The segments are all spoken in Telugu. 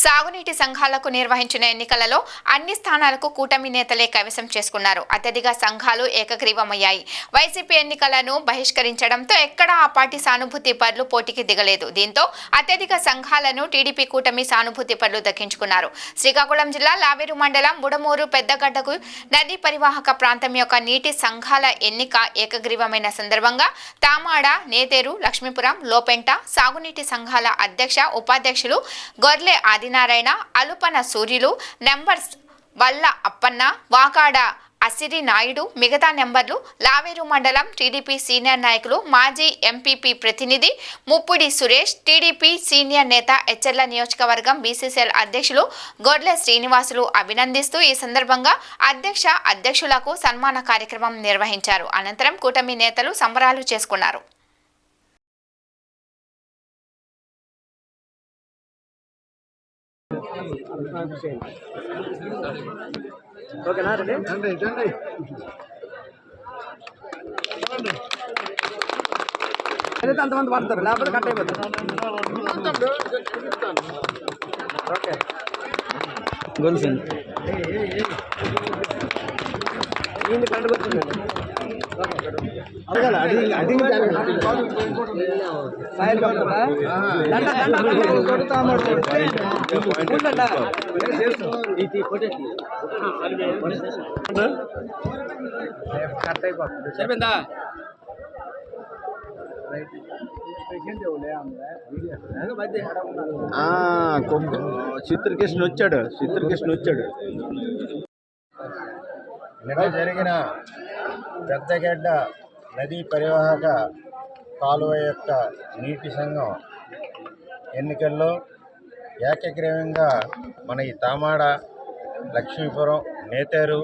సాగునీటి సంఘాలకు నిర్వహించిన ఎన్నికలలో అన్ని స్థానాలకు కూటమి నేతలే కైవసం చేసుకున్నారు. అత్యధిక సంఘాలు ఏకగ్రీవమయ్యాయి. వైసీపీ ఎన్నికలను బహిష్కరించడంతో ఎక్కడా ఆ పార్టీ సానుభూతి పరులు పోటీకి దిగలేదు. దీంతో అత్యధిక సంఘాలను టీడీపీ కూటమి సానుభూతి పరులు దక్కించుకున్నారు. శ్రీకాకుళం జిల్లా లావేరు మండలం బుడమూరు పెద్దగడ్డకు నదీ పరివాహక ప్రాంతం యొక్క నీటి సంఘాల ఎన్నిక ఏకగ్రీవమైన సందర్భంగా తామాడ, నేతేరు, లక్ష్మీపురం, లోపెంట సాగునీటి సంఘాల అధ్యక్ష, ఉపాధ్యక్షులు గొర్లె ఆదినారాయణ, అలుపన సూర్యులు, నెంబర్స్ వల్ల అప్పన్న, వాకాడ అసిరి నాయుడు, మిగతా నెంబర్లు లావేరు మండలం టీడీపీ సీనియర్ నాయకులు, మాజీ ఎంపీపీ ప్రతినిధి ముప్పుడి సురేష్, టీడీపీ సీనియర్ నేత ఎచ్చెర్ల నియోజకవర్గం బీసీసీఎల్ అధ్యక్షులు గొర్లె శ్రీనివాసులు అభినందిస్తూ ఈ సందర్భంగా అధ్యక్షులకు సన్మాన కార్యక్రమం నిర్వహించారు. అనంతరం కూటమి నేతలు సంబరాలు చేసుకున్నారు. ఓకేనా రెడీ అయితే అంతమంది పడతారు, లేకపోతే కట్ అయిపోతుంది. ఓకే గొలుసండి ఈయన కంట వచ్చిందండి. సరిపోయిందా? చిత్రకృష్ణ వచ్చాడు. నిన్న జరిగిన పెద్దగడ్డ నదీ పరివాహక కాలువ యొక్క నీటి సంఘం ఎన్నికల్లో ఏకగ్రీవంగా మన ఈ తామాడ, లక్ష్మీపురం, నేతేరు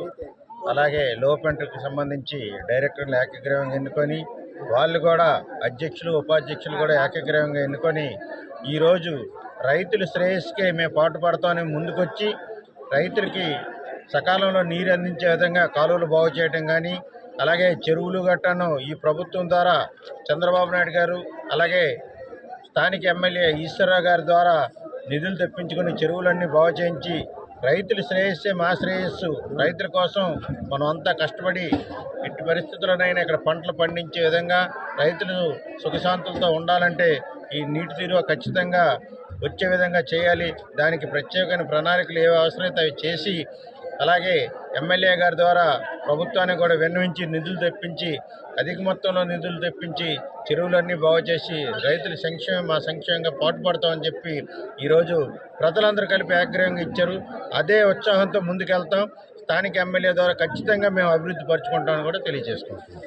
అలాగే లోపెంటకు సంబంధించి డైరెక్టర్లు ఏకగ్రీవంగా ఎన్నుకొని వాళ్ళు కూడా అధ్యక్షులు, ఉపాధ్యక్షులు కూడా ఏకగ్రీవంగా ఎన్నుకొని ఈరోజు రైతుల శ్రేయస్కే మేము పాటుపడతామని ముందుకొచ్చి రైతులకి సకాలంలో నీరు అందించే విధంగా కాలువలు బాగు చేయడం కానీ, అలాగే చెరువులు గట్టను ఈ ప్రభుత్వం ద్వారా చంద్రబాబు నాయుడు గారు అలాగే స్థానిక ఎమ్మెల్యే ఈశ్వరరావు గారి ద్వారా నిధులు తెప్పించుకుని చెరువులన్నీ బాగు చేయించి రైతుల శ్రేయస్సే మా శ్రేయస్సు, రైతుల కోసం మనం అంతా కష్టపడి ఎట్టి పరిస్థితుల్లోనైనా ఇక్కడ పంటలు పండించే విధంగా రైతులు సుఖశాంతులతో ఉండాలంటే ఈ నీటి తీరువ ఖచ్చితంగా వచ్చే విధంగా చేయాలి. దానికి ప్రత్యేకమైన ప్రణాళికలు ఏవి అవసరమైతే అవి చేసి, అలాగే ఎమ్మెల్యే గారి ద్వారా ప్రభుత్వానికి కూడా విన్నవించి నిధులు తెప్పించి అధిక మొత్తంలో నిధులు తెప్పించి చెరువులన్నీ బాగు చేసి రైతుల సంక్షేమం మా సంక్షేమంగా పాటుపడతామని చెప్పి ఈరోజు ప్రజలందరూ కలిపి ఏకగ్రీవంగా ఇచ్చారు. అదే ఉత్సాహంతో ముందుకెళ్తాం. స్థానిక ఎమ్మెల్యే ద్వారా ఖచ్చితంగా మేము అభివృద్ధి పరుచుకుంటామని కూడా తెలియజేసుకుంటున్నాం.